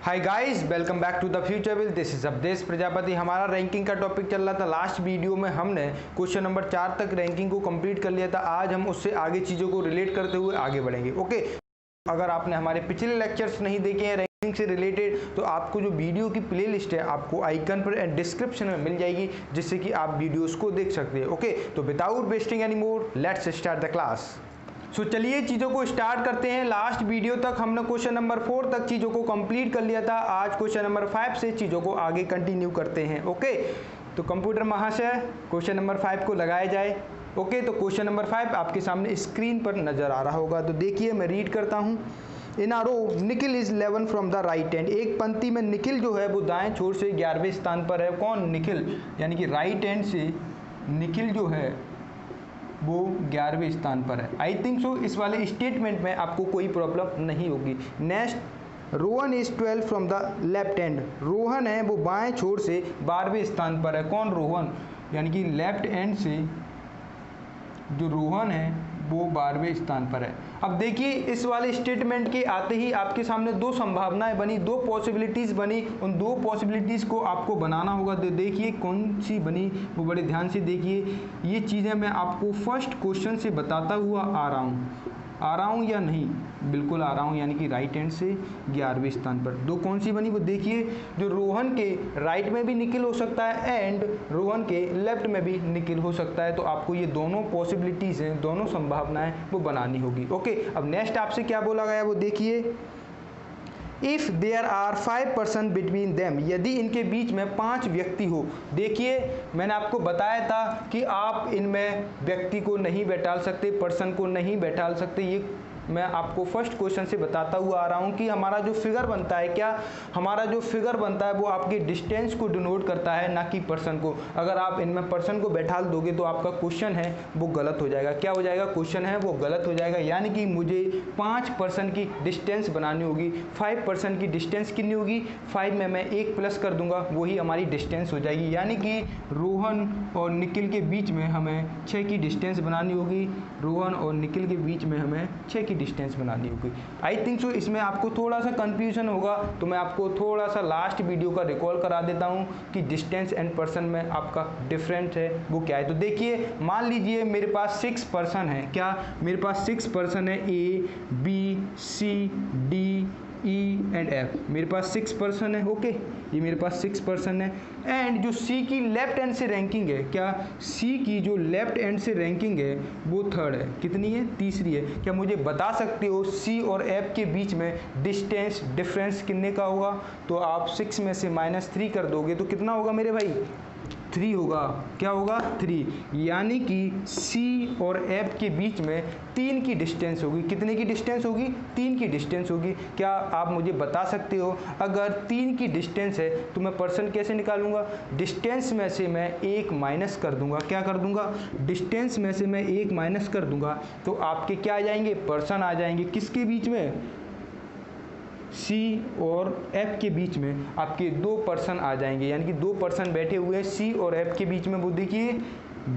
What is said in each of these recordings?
Hi guys, welcome back to the future will. This is Awadhesh Prajapati. हमारा ranking का topic चल रहा था। लास्ट वीडियो में हमने क्वेश्चन नंबर 4 तक रैंकिंग को कंप्लीट कर लिया था। आज हम उससे आगे चीज़ों को रिलेट करते हुए आगे बढ़ेंगे। ओके, अगर आपने हमारे पिछले लेक्चर्स नहीं देखे हैं रैंकिंग से रिलेटेड, तो आपको जो वीडियो की प्ले लिस्ट है आपको आइकन पर एंड डिस्क्रिप्शन में मिल जाएगी, जिससे कि आप वीडियोज़ को देख सकते हैं। ओके, तो without wasting any more, let's start the class. चलिए चीज़ों को स्टार्ट करते हैं। लास्ट वीडियो तक हमने क्वेश्चन नंबर 4 तक चीज़ों को कंप्लीट कर लिया था। आज क्वेश्चन नंबर 5 से चीज़ों को आगे कंटिन्यू करते हैं। ओके, तो कंप्यूटर महाशय क्वेश्चन नंबर 5 को लगाया जाए। ओके, तो क्वेश्चन नंबर 5 आपके सामने स्क्रीन पर नज़र आ रहा होगा। तो देखिए, मैं रीड करता हूँ। In row Nikhil is 11 from the right hand. एक पंक्ति में निकिल जो है वो दाएं छोर से 11वें स्थान पर है। कौन? निकिल, यानी कि राइट हैंड से निकिल जो है वो 11वें स्थान पर है। आई थिंक सो इस वाले स्टेटमेंट में आपको कोई प्रॉब्लम नहीं होगी। Next, Rohan is 12 from the left hand. Rohan है वो बाएं छोर से 12वें स्थान पर है। कौन? रोहन, यानी कि लेफ्ट हैंड से जो रोहन है वो 12वें स्थान पर है। अब देखिए, इस वाले स्टेटमेंट के आते ही आपके सामने दो संभावनाएं बनी, दो पॉसिबिलिटीज़ बनी। उन दो पॉसिबिलिटीज़ को आपको बनाना होगा। तो देखिए कौन सी बनी, वो बड़े ध्यान से देखिए। ये चीज़ें मैं आपको फर्स्ट क्वेश्चन से बताता हुआ आ रहा हूँ या नहीं? बिल्कुल आ रहा हूँ, यानी कि राइट हैंड से 11वें स्थान पर। दो कौन सी बनी वो देखिए। जो रोहन के राइट में भी निकिल हो सकता है एंड रोहन के लेफ्ट में भी निकिल हो सकता है। तो आपको ये दोनों पॉसिबिलिटीज़ हैं, दोनों संभावनाएं वो बनानी होगी। ओके, अब नेक्स्ट आपसे क्या बोला गया वो देखिए। If there are 5 person between them, यदि इनके बीच में 5 व्यक्ति हो। देखिए, मैंने आपको बताया था कि आप इनमें व्यक्ति को नहीं बैठाल सकते, पर्सन को नहीं बैठाल सकते। ये मैं आपको फर्स्ट क्वेश्चन से बताता हुआ आ रहा हूँ कि हमारा जो फिगर बनता है, क्या हमारा जो फिगर बनता है वो आपके डिस्टेंस को डिनोट करता है, ना कि पर्सन को। अगर आप इनमें पर्सन को बैठाल दोगे तो आपका क्वेश्चन है वो गलत हो जाएगा। क्या हो जाएगा? क्वेश्चन है वो गलत हो जाएगा। यानी कि मुझे 5 पर्सन की डिस्टेंस बनानी होगी। 5 पर्सन की डिस्टेंस कितनी होगी? 5 में मैं 1 प्लस कर दूंगा, वही हमारी डिस्टेंस हो जाएगी। यानी कि रोहन और निकिल के बीच में हमें 6 की डिस्टेंस बनानी होगी। रोहन और निकिल के बीच में हमें 6 की डिस्टेंस बनानी होगी। आई थिंक सो इसमें आपको थोड़ा सा कंफ्यूजन होगा, तो मैं आपको थोड़ा सा लास्ट वीडियो का रिकॉल करा देता हूं कि डिस्टेंस एंड पर्सन में आपका डिफरेंस है वो क्या है। तो देखिए, मान लीजिए मेरे पास 6 पर्सन है। क्या? मेरे पास 6 पर्सन है, A, B, C, D, E and F। मेरे पास 6 पर्सन है। ओके, ये मेरे पास 6 पर्सन है। एंड जो C की लेफ्ट हैंड से रैंकिंग है, क्या C की जो लेफ्ट हैंड से रैंकिंग है वो 3rd है। कितनी है? तीसरी है। क्या मुझे बता सकते हो C और F के बीच में डिस्टेंस डिफरेंस कितने का होगा? तो आप 6 में से -3 कर दोगे तो कितना होगा मेरे भाई? 3 होगा। क्या होगा? 3। यानी कि C और F के बीच में 3 की डिस्टेंस होगी। कितने की डिस्टेंस होगी? 3 की डिस्टेंस होगी। क्या आप मुझे बता सकते हो, अगर 3 की डिस्टेंस है तो मैं पर्सन कैसे निकालूंगा? डिस्टेंस में से मैं 1 माइनस कर दूंगा। क्या कर दूंगा? डिस्टेंस में से मैं 1 माइनस कर दूंगा तो आपके क्या आ जाएंगे? पर्सन आ जाएंगे। किसके बीच में? C और F के बीच में आपके 2 पर्सन आ जाएंगे। यानी कि 2 पर्सन बैठे हुए हैं C और F के बीच में। वो देखिए,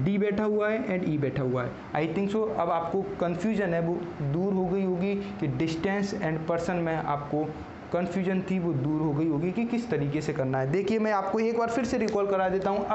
D बैठा हुआ है एंड E बैठा हुआ है। आई थिंक सो अब आपको कन्फ्यूजन है वो दूर हो गई होगी कि डिस्टेंस एंड पर्सन में आपको कन्फ्यूजन थी वो दूर हो गई होगी कि किस तरीके से करना है। देखिए, मैं आपको एक बार फिर से रिकॉल करा देता हूँ।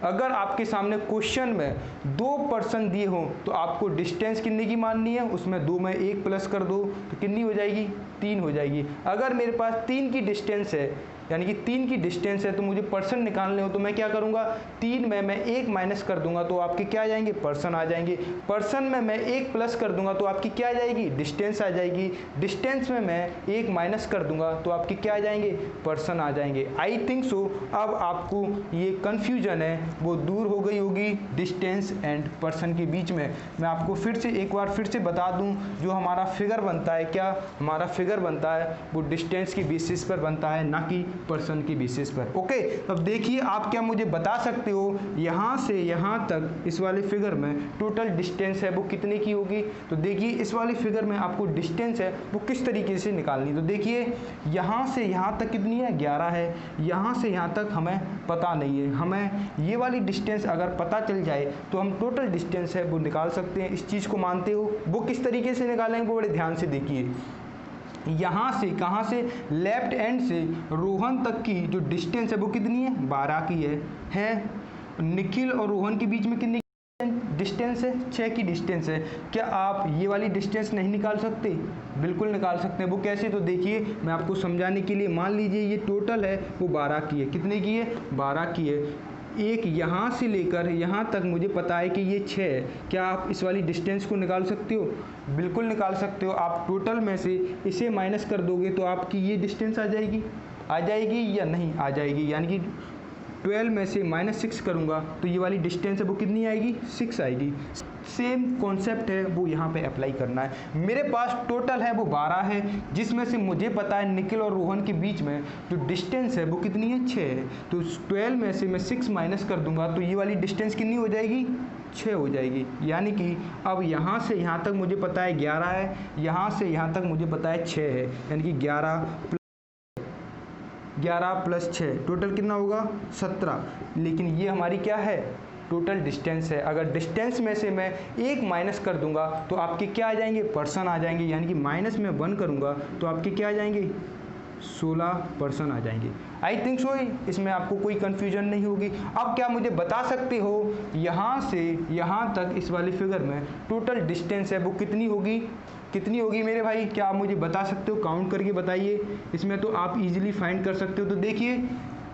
अगर आपके सामने क्वेश्चन में 2 पर्सन दिए हों तो आपको डिस्टेंस कितने की माननी है? उसमें 2 में 1 प्लस कर दो तो कितनी हो जाएगी? 3 हो जाएगी। अगर मेरे पास 3 की डिस्टेंस है, यानी कि 3 की डिस्टेंस है, तो मुझे पर्सन निकालने हो तो मैं क्या करूंगा? 3 में मैं 1 माइनस कर दूंगा तो आपके क्या आ जाएंगे? पर्सन आ जाएंगे। पर्सन में मैं 1 प्लस कर दूंगा तो आपकी क्या आ जाएगी? डिस्टेंस आ जाएगी। डिस्टेंस में मैं 1 माइनस कर दूंगा तो आपके क्या आ जाएंगे? पर्सन आ जाएंगे। आई थिंक सो अब आपको ये कन्फ्यूजन है वो दूर हो गई होगी डिस्टेंस एंड पर्सन के बीच में। मैं आपको एक बार फिर से बता दूं, जो हमारा फिगर बनता है, क्या हमारा फिगर बनता है वो डिस्टेंस की बेसिस पर बनता है, ना कि पर्सन की बेसिस पर। ओके, अब देखिए, आप क्या मुझे बता सकते हो यहाँ से यहाँ तक इस वाले फिगर में टोटल डिस्टेंस है वो कितने की होगी? तो देखिए, इस वाले फिगर में आपको डिस्टेंस है वो किस तरीके से निकालनी। तो देखिए, यहाँ से यहाँ तक कितनी है? 11 है। यहाँ से यहाँ तक हमें पता नहीं है। हमें ये वाली डिस्टेंस अगर पता चल जाए तो हम टोटल डिस्टेंस है वो निकाल सकते हैं। इस चीज़ को मानते हो? वो किस तरीके से निकालेंगे वो बड़े ध्यान से देखिए। यहाँ से कहाँ से, लेफ्ट एंड से रोहन तक की जो डिस्टेंस है वो कितनी है, 12 की है। निखिल और रोहन के बीच में कितनी डिस्टेंस है, 6 की डिस्टेंस है। क्या आप ये वाली डिस्टेंस नहीं निकाल सकते? बिल्कुल निकाल सकते हैं। वो कैसे, तो देखिए मैं आपको समझाने के लिए, मान लीजिए ये टोटल है वो 12 की है। कितने की है, 12 की है। एक यहाँ से लेकर यहाँ तक मुझे पता है कि ये 6 है। क्या आप इस वाली डिस्टेंस को निकाल सकते हो? बिल्कुल निकाल सकते हो। आप टोटल में से इसे माइनस कर दोगे तो आपकी ये डिस्टेंस आ जाएगी या नहीं आ जाएगी, यानी कि 12 में से -6 करूँगा तो ये वाली डिस्टेंस है वो कितनी आएगी, 6 आएगी। सेम कॉन्सेप्ट है वो यहाँ पे अप्लाई करना है। मेरे पास टोटल है वो 12 है, जिसमें से मुझे पता है निखिल और रोहन के बीच में जो डिस्टेंस है वो कितनी है, 6 है। तो 12 में से मैं 6 माइनस कर दूंगा तो ये वाली डिस्टेंस कितनी हो जाएगी, 6 हो जाएगी। यानी कि अब यहाँ से यहाँ तक मुझे पता है 11 है, यहाँ से यहाँ तक मुझे पता है 6 है, यानी कि 11 प्लस 6 टोटल कितना होगा, 17। लेकिन ये हमारी क्या है, टोटल डिस्टेंस है। अगर डिस्टेंस में से मैं 1 माइनस कर दूंगा तो आपके क्या आ जाएंगे, पर्सन आ जाएंगे। यानी कि माइनस में 1 करूंगा तो आपके क्या आ जाएंगे, 16 पर्सन आ जाएंगे। आई थिंक सो इसमें आपको कोई कन्फ्यूजन नहीं होगी। अब क्या मुझे बता सकते हो यहाँ से यहाँ तक इस वाली फिगर में टोटल डिस्टेंस है वो कितनी होगी मेरे भाई? क्या आप मुझे बता सकते हो? काउंट करके बताइए। इसमें तो आप इजीली फाइंड कर सकते हो। तो देखिए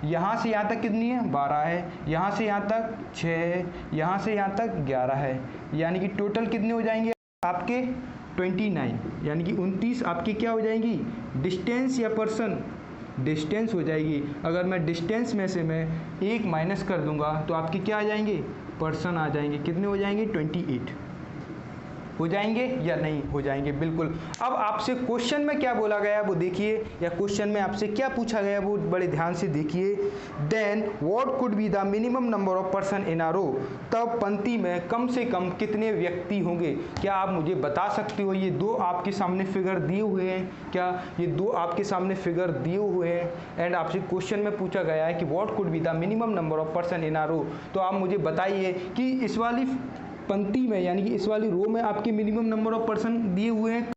यहाँ से यहाँ तक कितनी है, 12 है, यहाँ से यहाँ तक 6 है, यहाँ से यहाँ तक 11 है, यानी कि टोटल कितने हो जाएंगे आपके 29, यानी कि 29 आपकी क्या हो जाएंगी, डिस्टेंस या पर्सन, डिस्टेंस हो जाएगी। अगर मैं डिस्टेंस में से मैं 1 माइनस कर दूंगा तो आपके क्या आ जाएंगे, पर्सन आ जाएंगे। कितने हो जाएंगे, 28 हो जाएंगे या नहीं हो जाएंगे, बिल्कुल। अब आपसे क्वेश्चन में क्या बोला गया है वो देखिए, या क्वेश्चन में आपसे क्या पूछा गया है वो बड़े ध्यान से देखिए। Then what could be the minimum number of person in a row, तब पंक्ति में कम से कम कितने व्यक्ति होंगे? क्या आप मुझे बता सकते हो? ये दो आपके सामने फिगर दिए हुए हैं, क्या ये दो आपके सामने फिगर दिए हुए हैं एंड आपसे क्वेश्चन में पूछा गया है कि what could be the minimum number of person in a row. तो आप मुझे बताइए कि इस वाली पंक्ति में, यानी कि इस वाली रो में आपके मिनिमम नंबर ऑफ पर्सन दिए हुए हैं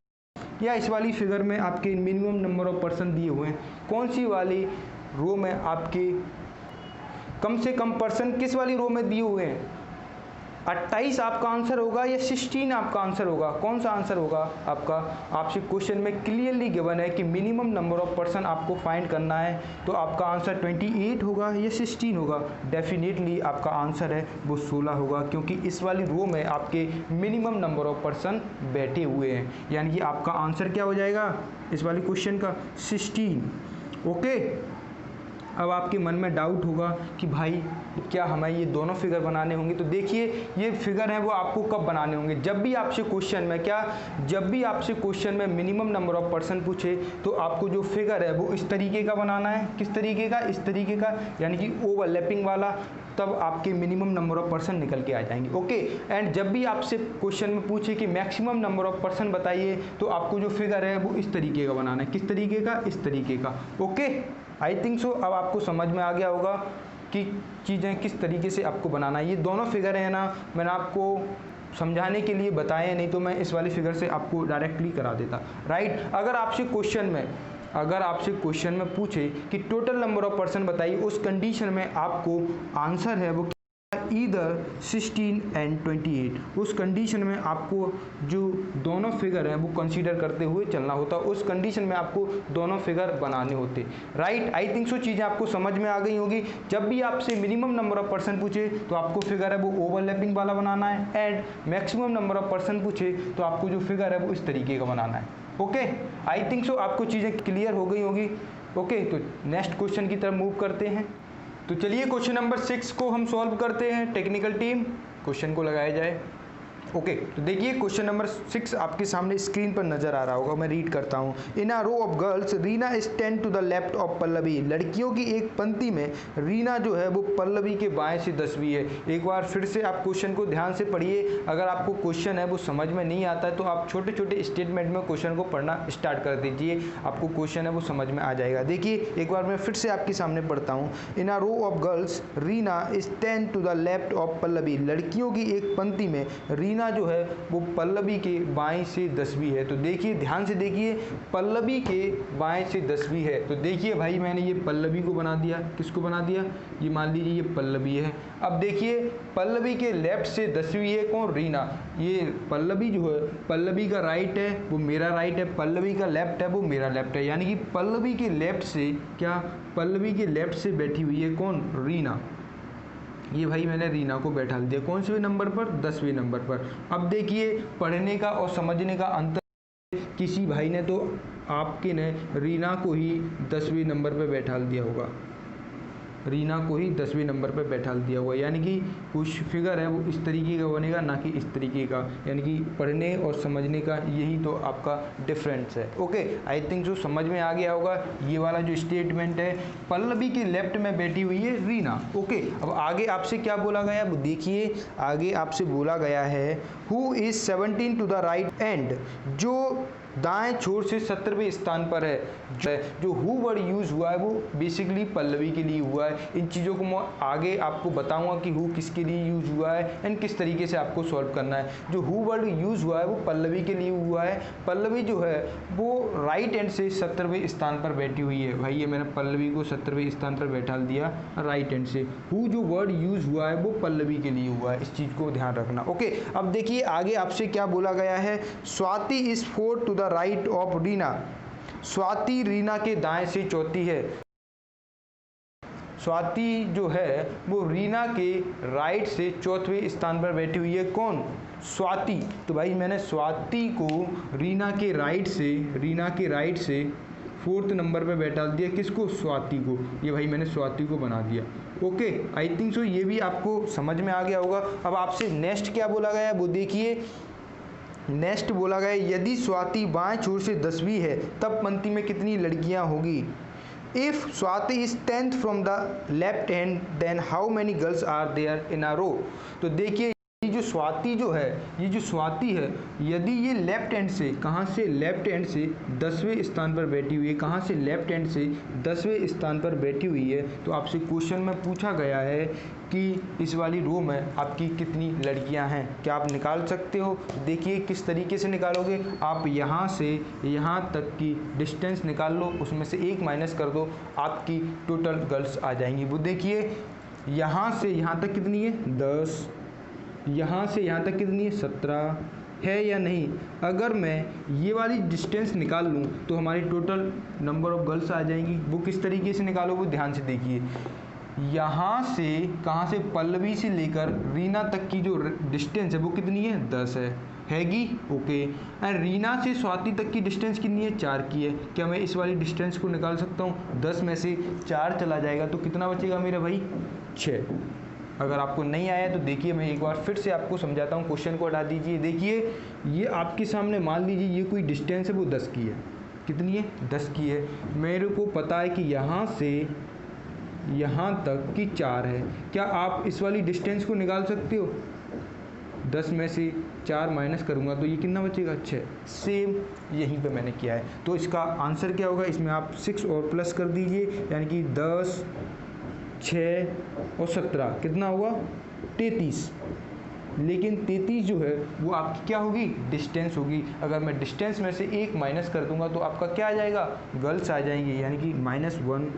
या इस वाली फिगर में आपके मिनिमम नंबर ऑफ पर्सन दिए हुए हैं? कौन सी वाली रो में आपके कम से कम पर्सन किस वाली रो में दिए हुए हैं? 28 आपका आंसर होगा या 16 आपका आंसर होगा? कौन सा आंसर होगा आपका? आपसे क्वेश्चन में क्लियरली गिवन है कि मिनिमम नंबर ऑफ पर्सन आपको फाइंड करना है, तो आपका आंसर 28 होगा या 16 होगा? डेफिनेटली आपका आंसर है वो 16 होगा, क्योंकि इस वाली रो में आपके मिनिमम नंबर ऑफ पर्सन बैठे हुए हैं। यानी कि आपका आंसर क्या हो जाएगा इस वाली क्वेश्चन का, 16। ओके। अब आपके मन में डाउट होगा कि भाई क्या हमें ये दोनों फिगर बनाने होंगे? तो देखिए ये फिगर है वो आपको कब बनाने होंगे, जब भी आपसे क्वेश्चन में जब भी आपसे क्वेश्चन में मिनिमम नंबर ऑफ पर्सन पूछे तो आपको जो फिगर है वो इस तरीके का बनाना है। किस तरीके का? इस तरीके का, यानी कि ओवरलैपिंग वाला, तब आपके मिनिमम नंबर ऑफ पर्सन निकल के आ जाएंगे। ओके। एंड जब भी आपसे क्वेश्चन में पूछे कि मैक्सिमम नंबर ऑफ पर्सन बताइए, तो आपको जो फिगर है वो इस तरीके का बनाना है। किस तरीके का? इस तरीके का। ओके। आई थिंक सो अब आपको समझ में आ गया होगा कि चीज़ें किस तरीके से आपको बनाना है। ये दोनों फिगर है ना, मैंने आपको समझाने के लिए बताए, नहीं तो मैं इस वाली फिगर से आपको डायरेक्टली करा देता, राइट। अगर आपसे क्वेश्चन में पूछे कि टोटल नंबर ऑफ पर्सन बताइए, उस कंडीशन में आपको आंसर है वो ईदर 16 एंड 28। उस कंडीशन में आपको जो दोनों फिगर हैं वो कंसीडर करते हुए चलना होता, उस कंडीशन में आपको दोनों फिगर बनाने होते, राइट। आई थिंक सो चीज़ें आपको समझ में आ गई होगी। जब भी आपसे मिनिमम नंबर ऑफ पर्सन पूछे तो आपको फिगर है वो ओवरलैपिंग वाला बनाना है, and maximum number of person पूछे तो आपको जो फिगर है वो इस तरीके का बनाना है। ओके। आई थिंक सो आपको चीज़ें क्लियर हो गई होगी। ओके। तो नेक्स्ट क्वेश्चन की तरफ मूव करते हैं। तो चलिए क्वेश्चन नंबर 6 को हम सॉल्व करते हैं। टेक्निकल टीम क्वेश्चन को लगाया जाए। ओके। तो देखिए क्वेश्चन नंबर 6 आपके सामने स्क्रीन पर नजर आ रहा होगा, मैं रीड करता हूँ। In a row of girls Reena stand to the left of Pallavi. लड़कियों की एक पंक्ति में रीना जो है वो पल्लवी के बाएं से 10वीं है। एक बार फिर से आप क्वेश्चन को ध्यान से पढ़िए। अगर आपको क्वेश्चन है वो समझ में नहीं आता है तो आप छोटे छोटे स्टेटमेंट में क्वेश्चन को पढ़ना स्टार्ट कर दीजिए, आपको क्वेश्चन है वो समझ में आ जाएगा। देखिए एक बार मैं फिर से आपके सामने पढ़ता हूँ। In a row of girls Reena stand to the left of Pallavi. लड़कियों की एक पंक्ति में रीना रीना जो है वो पल्लवी के बाएं से 10वीं है। तो देखिए ध्यान से देखिए, पल्लवी के बाएं से 10वीं है। तो देखिए भाई मैंने ये पल्लवी को बना दिया, किसको बना दिया, ये मान लीजिए ये पल्लवी है। अब देखिए पल्लवी के लेफ्ट से 10वीं है कौन, रीना। ये पल्लवी जो है, पल्लवी का राइट है वो मेरा राइट है, पल्लवी का लेफ्ट है वो मेरा लेफ्ट है, यानी कि पल्लवी के लेफ्ट से क्या, पल्लवी के लेफ्ट से बैठी हुई है कौन, रीना। ये भाई मैंने रीना को बैठा दिया कौन से नंबर पर, 10वें नंबर पर। अब देखिए पढ़ने का और समझने का अंतर, किसी भाई ने तो आपके ने रीना को ही 10वें नंबर पर बैठा दिया होगा, रीना को ही 10वें नंबर पर बैठा दिया हुआ, यानी कि कुछ फिगर है वो इस तरीके का बनेगा, ना कि इस तरीके का, यानी कि पढ़ने और समझने का यही तो आपका डिफरेंस है। ओके, आई थिंक जो समझ में आ गया होगा ये वाला जो स्टेटमेंट है, पल्लवी के लेफ्ट में बैठी हुई है रीना। ओके, अब आगे आपसे क्या बोला गया, अब देखिए आगे आपसे बोला गया है who is 17 to the right end, जो दाएं छोर से 17वें स्थान पर है। जो हु वर्ड यूज हुआ है वो बेसिकली पल्लवी के लिए हुआ है। इन चीज़ों को मैं आगे आपको बताऊंगा कि हु किसके लिए यूज हुआ है एंड किस तरीके से आपको सॉल्व करना है। जो हु वर्ड यूज हुआ है वो पल्लवी के लिए हुआ है। पल्लवी जो है वो राइट एंड से 17वें स्थान पर बैठी हुई है। भाई ये मैंने पल्लवी को 17वें स्थान पर बैठा दिया राइट एंड से। हु जो वर्ड यूज हुआ है वो पल्लवी के लिए हुआ है, इस चीज़ को ध्यान रखना। ओके, अब देखिए आगे आपसे क्या बोला गया है, Swati is 4 to the right of Reena. Swati Reena के दाएं से चौथी है। स्वाति जो है वो रीना के राइट से चौथे स्थान पर बैठी हुई है कौन, स्वाति। तो भाई मैंने स्वाति को रीना के राइट से 4th नंबर पे बैठा दिया, किसको, स्वाति को। ये भाई मैंने स्वाति को बना दिया। ओके, आई थिंक सो ये भी आपको समझ में आ गया होगा। अब आपसे नेक्स्ट क्या बोला गया है वो देखिए। नेक्स्ट बोला गया यदि स्वाति बाएं छोर से 10वीं है तब पंक्ति में कितनी लड़कियां होगी। If Swati is 10th from the left hand then how many girls are there in a row. तो देखिए ये जो स्वाति जो है, ये जो स्वाति है, यदि ये लेफ्ट हैंड से, कहाँ से, लेफ्ट हैंड से 10वें स्थान पर बैठी हुई है, कहाँ से, लेफ्ट हैंड से 10वें स्थान पर बैठी हुई है, तो आपसे क्वेश्चन में पूछा गया है कि इस वाली रो में आपकी कितनी लड़कियां हैं। क्या आप निकाल सकते हो? देखिए किस तरीके से निकालोगे। आप यहाँ से यहाँ तक की डिस्टेंस निकाल लो, उसमें से 1 माइनस कर दो, आपकी टोटल गर्ल्स आ जाएंगी। वो देखिए यहाँ से यहाँ तक कितनी है, 10, यहाँ से यहाँ तक कितनी है, 17 है या नहीं। अगर मैं ये वाली डिस्टेंस निकाल लूँ तो हमारी टोटल नंबर ऑफ गर्ल्स आ जाएंगी। वो किस तरीके से निकालो, वो ध्यान से देखिए। यहाँ से, कहाँ से, पल्लवी से लेकर रीना तक की जो डिस्टेंस है वो कितनी है, 10 हैगी। ओके, एंड रीना से स्वाति तक की डिस्टेंस कितनी है, 4 की है। क्या मैं इस वाली डिस्टेंस को निकाल सकता हूँ? 10 में से 4 चला जाएगा तो कितना बचेगा मेरा भाई, 6। अगर आपको नहीं आया तो देखिए मैं एक बार फिर से आपको समझाता हूँ। क्वेश्चन को हटा दीजिए। देखिए ये आपके सामने मान लीजिए ये कोई डिस्टेंस है वो 10 की है। कितनी है, 10 की है। मेरे को पता है कि यहाँ से यहाँ तक की 4 है। क्या आप इस वाली डिस्टेंस को निकाल सकते हो? 10 में से 4 माइनस करूँगा तो ये कितना बचेगा, 6। सेम यहीं पे मैंने किया है। तो इसका आंसर क्या होगा, इसमें आप 6 और प्लस कर दीजिए, यानी कि 10, 6 और 17 कितना हुआ, 33। लेकिन 33 जो है वो आपकी क्या होगी, डिस्टेंस होगी। अगर मैं डिस्टेंस में से 1 माइनस कर दूंगा तो आपका क्या आ जाएगा, गर्ल्स आ जाएंगे, यानी कि -1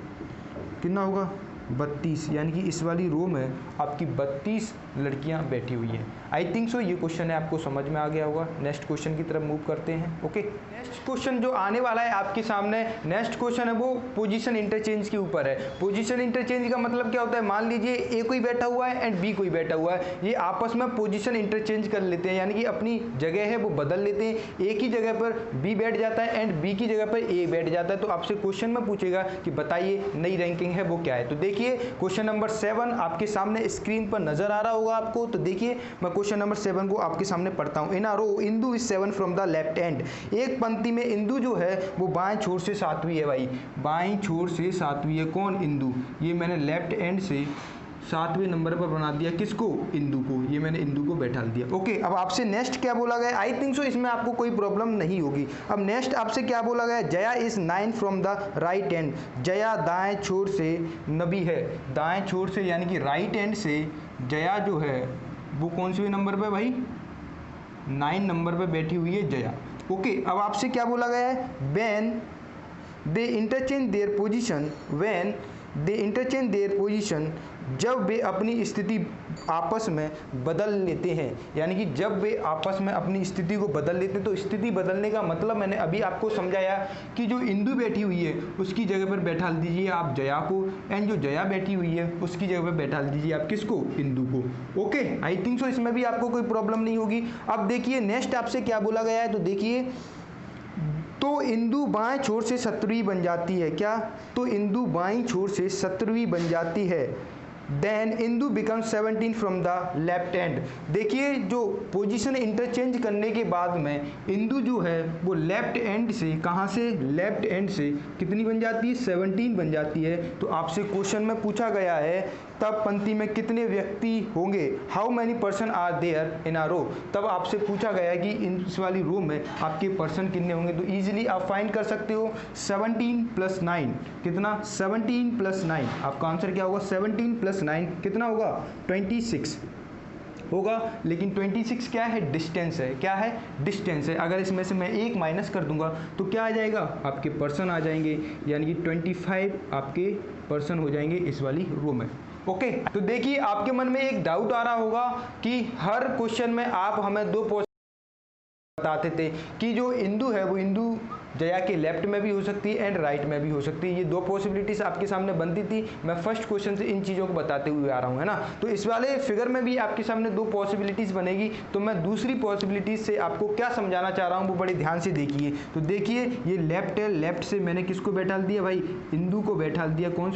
कितना होगा, 32। यानी कि इस वाली रो में आपकी 32 लड़कियां बैठी हुई हैं। आई थिंक सो ये क्वेश्चन है आपको समझ में आ गया होगा। नेक्स्ट क्वेश्चन की तरफ मूव करते हैं। ओके, नेक्स्ट क्वेश्चन जो आने वाला है आपके सामने, नेक्स्ट क्वेश्चन है वो पोजीशन इंटरचेंज के ऊपर है। पोजीशन इंटरचेंज का मतलब क्या होता है, मान लीजिए ए कोई बैठा हुआ है एंड बी कोई बैठा हुआ है, ये आपस में पोजीशन इंटरचेंज कर लेते हैं, यानी कि अपनी जगह है वो बदल लेते हैं। ए की जगह पर बी बैठ जाता है एंड बी की जगह पर ए बैठ जाता है। तो आपसे क्वेश्चन में पूछेगा कि बताइए नई रैंकिंग है वो क्या है। तो देखिए क्वेश्चन नंबर 7 आपके सामने स्क्रीन पर नजर आ रहा होगा आपको। तो देखिए मैं क्वेश्चन नंबर 7 को आपके सामने पढ़ता हूँ। In a row Indu is 7 from the left end. एक पंक्ति में इंदू जो है वो बाएं छोर से 7वीं है। भाई बाएं छोर से 7वीं है कौन, इंदू। ये मैंने लेफ्ट एंड से 7वें नंबर पर बना दिया, किसको, इंदू को। ये मैंने इंदू को बैठा दिया। ओके, अब आपसे नेक्स्ट क्या बोला गया, आई थिंक सो इसमें आपको कोई प्रॉब्लम नहीं होगी। अब नेक्स्ट आपसे क्या बोला गया, Jaya is 9 from the right and. Jaya दाएं छोर से 9वीं है। दाएं छोर से यानी कि राइट एंड से जया जो है वो कौन से नंबर पे भाई, 9 नंबर पे बैठी हुई है जया। ओके, अब आपसे क्या बोला गया है, when they interchange their position, जब वे अपनी स्थिति आपस में बदल लेते हैं, यानी कि जब वे आपस में अपनी स्थिति को बदल लेते हैं। तो स्थिति बदलने का मतलब मैंने अभी आपको समझाया कि जो इंदु बैठी हुई है उसकी जगह पर बैठा दीजिए आप जया को, एंड जो जया बैठी हुई है उसकी जगह पर बैठा दीजिए आप किसको, इंदु को। ओके, आई थिंक सो इसमें भी आपको कोई प्रॉब्लम नहीं होगी। अब देखिए नेक्स्ट आपसे क्या बोला गया है, तो देखिए, तो इंदु बाएं छोर से 17वीं बन जाती है। क्या, तो इंदु बाईं छोर से 17वीं बन जाती है। Then Indu become 17 from the left end. देखिए जो पोजीशन इंटरचेंज करने के बाद में इंदु जो है वो लेफ्ट एंड से, कहाँ से, लेफ्ट एंड से कितनी बन जाती है, 17 बन जाती है। तो आपसे क्वेश्चन में पूछा गया है तब पंक्ति में कितने व्यक्ति होंगे, how many person are there in a row. तब आपसे पूछा गया है कि इस वाली रो में आपके पर्सन कितने होंगे। तो इजीली आप फाइंड कर सकते हो 17 प्लस 9 कितना, 17 प्लस 9, आपका आंसर क्या होगा, 17 प्लस 9 कितना होगा, 26 होगा। लेकिन 26 क्या है, डिस्टेंस है। क्या है, डिस्टेंस है। अगर इसमें से मैं एक माइनस कर दूंगा तो क्या आ जाएगा, आपके पर्सन आ जाएंगे, यानी कि 25 आपके पर्सन हो जाएंगे इस वाली रो में। ओके, तो देखिए आपके मन में एक डाउट आ रहा होगा कि हर क्वेश्चन में आप हमें दो बताते थे कि जो इंदु है वो इंदु जया के लेफ्ट में भी हो सकती है एंड राइट में भी हो सकती है। ये दो पॉसिबिलिटीज आपके सामने बनती थी। मैं फर्स्ट क्वेश्चन से इन चीज़ों को बताते हुए आ रहा हूँ, है ना। तो इस वाले फिगर में भी आपके सामने दो पॉसिबिलिटीज बनेगी। तो मैं दूसरी पॉसिबिलिटीज से आपको क्या समझाना चाह रहा हूँ वो बड़े ध्यान से देखिए। तो देखिए ये लेफ्ट है, लेफ्ट से मैंने किसको बैठा दिया भाई, इंदु को बैठा दिया। कौन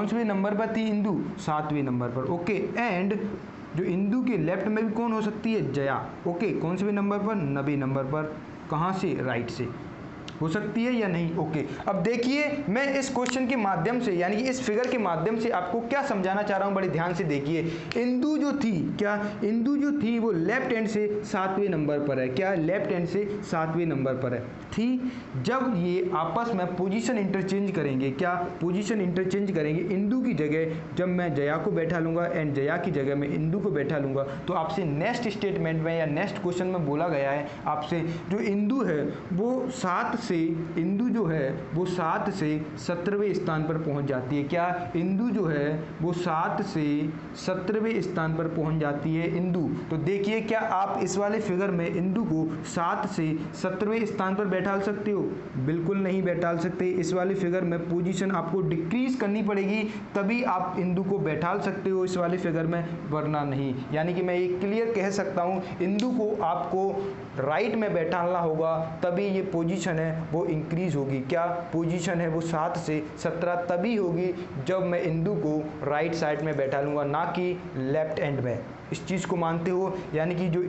से नंबर पर थी इंदु, 7वें नंबर पर। ओके, एंड जो इंदु के लेफ्ट में भी कौन हो सकती है, जया। ओके, कौन से नंबर पर, 90 नंबर पर। कहाँ से, राइट से हो सकती है या नहीं। ओके, अब देखिए मैं इस क्वेश्चन के माध्यम से, यानी कि इस फिगर के माध्यम से आपको क्या समझाना चाह रहा हूं, बड़े ध्यान से देखिए। इंदु जो थी, क्या इंदु जो थी वो लेफ्ट हैंड से 7वें नंबर पर है। क्या, लेफ्ट हैंड से 7वें नंबर पर है थी। जब ये आपस में पोजीशन इंटरचेंज करेंगे, क्या, पोजीशन इंटरचेंज करेंगे, इंदु की जगह जब मैं जया को बैठा लूंगा एंड जया की जगह मैं इंदु को बैठा लूंगा, तो आपसे नेक्स्ट स्टेटमेंट में या नेक्स्ट क्वेश्चन में बोला गया है आपसे जो इंदु है वो 7 से, इंदु जो है वो 7 से 17वें स्थान पर पहुंच जाती है। क्या, इंदु जो है वो 7 से 17वें स्थान पर पहुंच जाती है इंदु। तो देखिए क्या आप इस वाले फिगर में इंदु को 7 से 17वें स्थान पर बैठा सकते हो, बिल्कुल नहीं बैठा सकते। इस वाले फिगर में पोजीशन आपको डिक्रीज करनी पड़ेगी तभी आप इंदु को बैठा सकते हो इस वाले फिगर में, वरना नहीं। यानी कि मैं ये क्लियर कह सकता हूँ इंदु को आपको राइट में बैठाना होगा तभी ये पोजीशन है वो इंक्रीज होगी। क्या, पोजीशन है वो 7 से 17 तभी होगी जब मैं इंदु को राइट साइड में बैठा लूँगा, ना कि लेफ्ट एंड में। इस चीज़ को मानते हो, यानी कि जो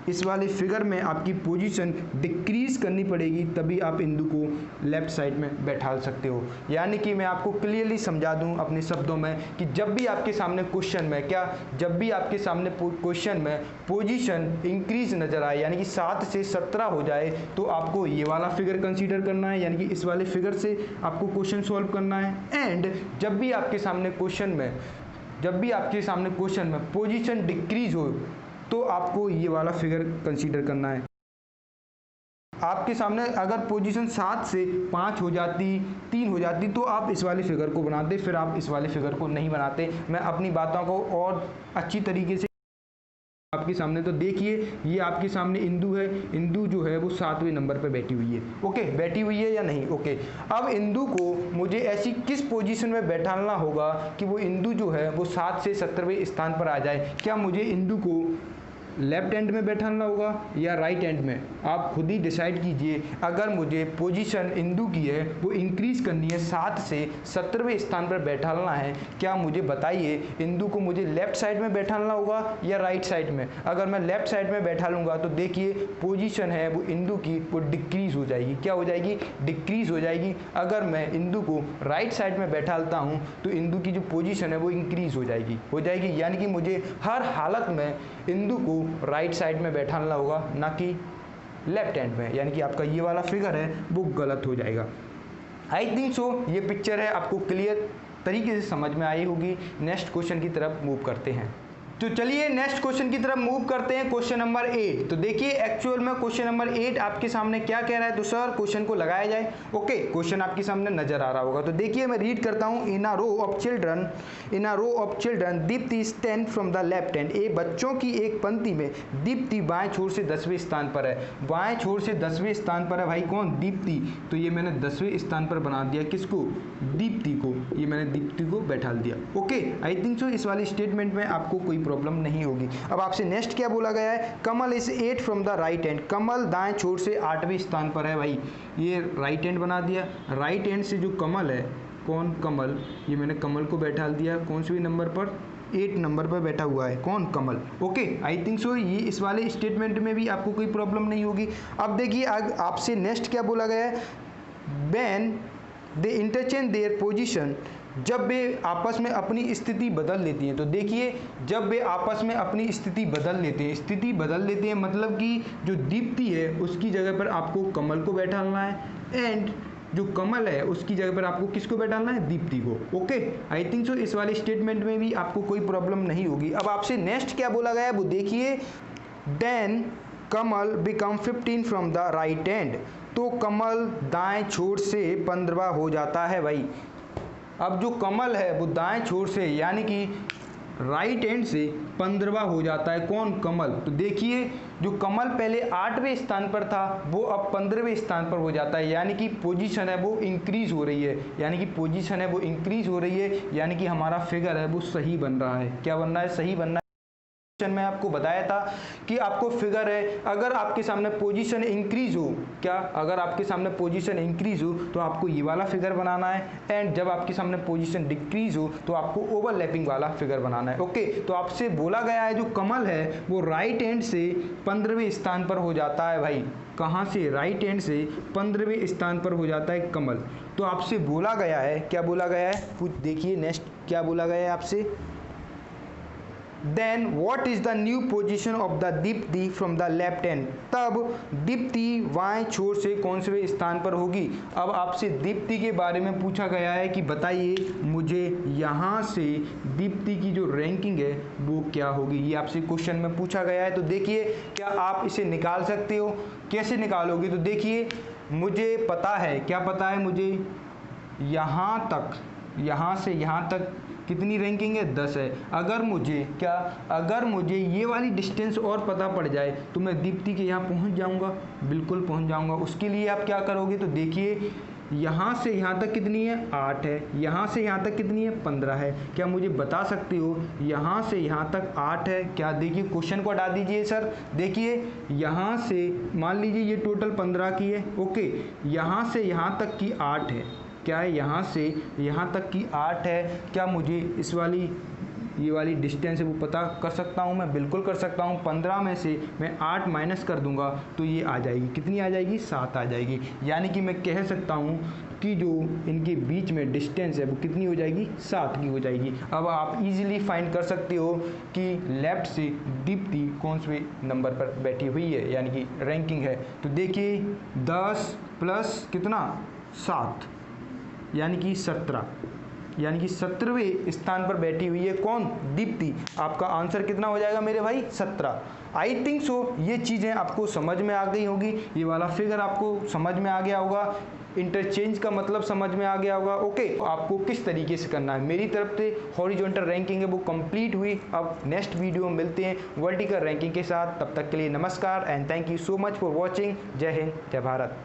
इस वाले फिगर में आपकी पोजीशन डिक्रीज करनी पड़ेगी तभी आप इंदु को लेफ्ट साइड में बैठा सकते हो। यानी कि मैं आपको क्लियरली समझा दूं अपने शब्दों में कि जब भी आपके सामने क्वेश्चन में, क्या, जब भी आपके सामने क्वेश्चन में पोजीशन इंक्रीज नजर आए, यानी कि 7 से 17 हो जाए, तो आपको ये वाला फिगर कंसीडर करना है, यानी कि इस वाले फिगर से आपको क्वेश्चन सॉल्व करना है। एंड जब भी आपके सामने क्वेश्चन में पोजीशन डिक्रीज हो तो आपको ये वाला फिगर कंसीडर करना है। आपके सामने अगर पोजीशन 7 से 5 हो जाती, 3 हो जाती, तो आप इस वाले फिगर को बनाते, फिर आप इस वाले फिगर को नहीं बनाते। मैं अपनी बातों को और अच्छी तरीके से आपके सामने, तो देखिए ये आपके सामने इंदु है, इंदु जो है वो 7वें नंबर पर बैठी हुई है। ओके, बैठी हुई है या नहीं। ओके, अब इंदु को मुझे ऐसी किस पोजीशन में बैठाना होगा कि वो इंदु जो है वो 7 से 17वें स्थान पर आ जाए। क्या मुझे इंदु को लेफ्ट हैंड में बैठाना होगा या राइट हैंड में, आप खुद ही डिसाइड कीजिए। अगर मुझे पोजीशन इंदु की है वो इंक्रीज करनी है, 7 से 17वें स्थान पर बैठाना है, क्या मुझे बताइए इंदु को मुझे लेफ्ट साइड में बैठाना होगा या राइट साइड में। अगर मैं लेफ्ट साइड में बैठा लूँगा तो देखिए पोजीशन है वो इंदु की वो डिक्रीज हो जाएगी। क्या हो जाएगी, डिक्रीज हो जाएगी। अगर मैं इंदु को राइट साइड में बैठाता हूँ तो इंदु की जो पोजीशन है वो इंक्रीज हो जाएगी। यानी कि मुझे हर हालत में इंदु को राइट साइड में बैठाना होगा, ना कि लेफ्ट हैंड में। यानी कि आपका ये वाला फिगर है वो गलत हो जाएगा। आई थिंक सो ये पिक्चर है आपको क्लियर तरीके से समझ में आई होगी। नेक्स्ट क्वेश्चन की तरफ मूव करते हैं। तो चलिए नेक्स्ट क्वेश्चन की तरफ मूव करते हैं, क्वेश्चन नंबर 8। तो देखिए एक्चुअल में क्वेश्चन नंबर 8 आपके सामने क्या कह रहा है। तो सर क्वेश्चन को लगाया जाए। ओके, क्वेश्चन आपके सामने नजर आ रहा होगा। तो देखिए मैं रीड करता हूं। In a row of children Deepti is 10 from the left hand. बच्चों की एक पंक्ति में दीप्ति बाएं छोर से 10वें स्थान पर है। बाएं छोर से 10वें स्थान पर है भाई कौन? दीप्ति। तो ये मैंने 10वें स्थान पर बना दिया। किसको? दीप्ति को। ये मैंने दीप्ति को बैठा दिया। ओके, आई थिंक सो इस वाली स्टेटमेंट में आपको कोई प्रॉब्लम नहीं होगी। अब आपसे नेक्स्ट क्या बोला गया है? Kamal is 8 from the right hand. Kamal दाएं छोर से 8वें स्थान पर है भाई। ये राइट हैंड बना दिया। राइट हैंड से जो कमल है, कौन? कमल। ये मैंने कमल को बैठा दिया। कौन से नंबर पर? 8 नंबर पर बैठा हुआ है। कौन? कमल। ओके, आई थिंक सो ये इस वाले स्टेटमेंट में भी आपको कोई प्रॉब्लम नहीं होगी। अब देखिए आपसे नेक्स्ट क्या बोला गया है? When they interchange their position, जब वे आपस में अपनी स्थिति बदल लेती हैं। तो देखिए जब वे आपस में अपनी स्थिति बदल लेते हैं मतलब कि जो दीप्ति है उसकी जगह पर आपको कमल को बैठाना है एंड जो कमल है उसकी जगह पर आपको किसको बैठाना है? दीप्ति को। ओके, आई थिंक सो इस वाले स्टेटमेंट में भी आपको कोई प्रॉब्लम नहीं होगी। अब आपसे नेक्स्ट क्या बोला गया है वो देखिए। Then Kamal become 15 from the right hand. तो कमल दाएं छोर से 15वां हो जाता है भाई। अब जो कमल है वो दाएं छोर से यानी कि राइट हैंड से 15वां हो जाता है। कौन? कमल। तो देखिए जो कमल पहले 8वें स्थान पर था वो अब 15वें स्थान पर हो जाता है, यानी कि पोजीशन है वो इंक्रीज हो रही है। यानी कि हमारा फिगर है वो सही बन रहा है। क्या बन रहा है? सही बन रहा है। मैं आपको बताया था कि आपको फिगर है, अगर आपके सामने पोजीशन इंक्रीज हो, क्या? अगर आपके सामने पोजीशन इंक्रीज हो तो आपको ये वाला फिगर बनाना है एंड जब आपके सामने पोजीशन डिक्रीज हो तो आपको ओवरलैपिंग वाला फिगर बनाना है। ओके, तो आपसे बोला गया है जो कमल है वो राइट हैंड से 15वें स्थान पर हो जाता है भाई। कहाँ से? राइट हैंड से 15वें स्थान पर हो जाता है कमल। तो आपसे बोला गया है, क्या बोला गया है? देखिए नेक्स्ट क्या बोला गया है आपसे। Then what is the new position of the Deepti from the left hand? तब दीप्ति बाएं छोर से कौन से स्थान पर होगी? अब आपसे दीप्ति के बारे में पूछा गया है कि बताइए मुझे यहाँ से दीप्ति की जो रैंकिंग है वो क्या होगी। ये आपसे क्वेश्चन में पूछा गया है। तो देखिए क्या आप इसे निकाल सकते हो? कैसे निकालोगे? तो देखिए मुझे पता है, क्या पता है मुझे? यहाँ तक, यहाँ से यहाँ तक कितनी रैंकिंग है? 10 है। अगर मुझे ये वाली डिस्टेंस और पता पड़ जाए तो मैं दीप्ति के यहाँ पहुँच जाऊँगा, बिल्कुल पहुँच जाऊँगा। उसके लिए आप क्या करोगे? तो देखिए यहाँ से यहाँ तक कितनी है? 8 है। यहाँ से यहाँ तक कितनी है? 15 है। क्या मुझे बता सकते हो यहाँ से यहाँ तक 8 है? क्या? देखिए क्वेश्चन को हटा दीजिए सर। देखिए यहाँ से मान लीजिए ये टोटल 15 की है। ओके, यहाँ से यहाँ तक की 8 है। क्या है? यहाँ से यहाँ तक की 8 है। क्या मुझे इस वाली ये वाली डिस्टेंस है वो पता कर सकता हूँ? मैं बिल्कुल कर सकता हूँ। 15 में से मैं 8 माइनस कर दूंगा तो ये आ जाएगी। कितनी आ जाएगी? 7 आ जाएगी। यानी कि मैं कह सकता हूँ कि जो इनके बीच में डिस्टेंस है वो कितनी हो जाएगी? 7 की हो जाएगी। अब आप इजीली फाइंड कर सकते हो कि लेफ्ट से दीप्ति कौन से नंबर पर बैठी हुई है, यानी कि रैंकिंग है। तो देखिए 10 प्लस कितना? 7 यानी कि 17, यानी कि 17वें स्थान पर बैठी हुई है। कौन? दीप्ति। आपका आंसर कितना हो जाएगा मेरे भाई? 17। आई थिंक सो ये चीज़ें आपको समझ में आ गई होगी। ये वाला फिगर आपको समझ में आ गया होगा। इंटरचेंज का मतलब समझ में आ गया होगा। ओके, आपको किस तरीके से करना है। मेरी तरफ से हॉरिजॉन्टल रैंकिंग है वो कंप्लीट हुई। अब नेक्स्ट वीडियो में मिलते हैं वर्टिकल रैंकिंग के साथ। तब तक के लिए नमस्कार and thank you so much for watching. जय हिंद, जय भारत।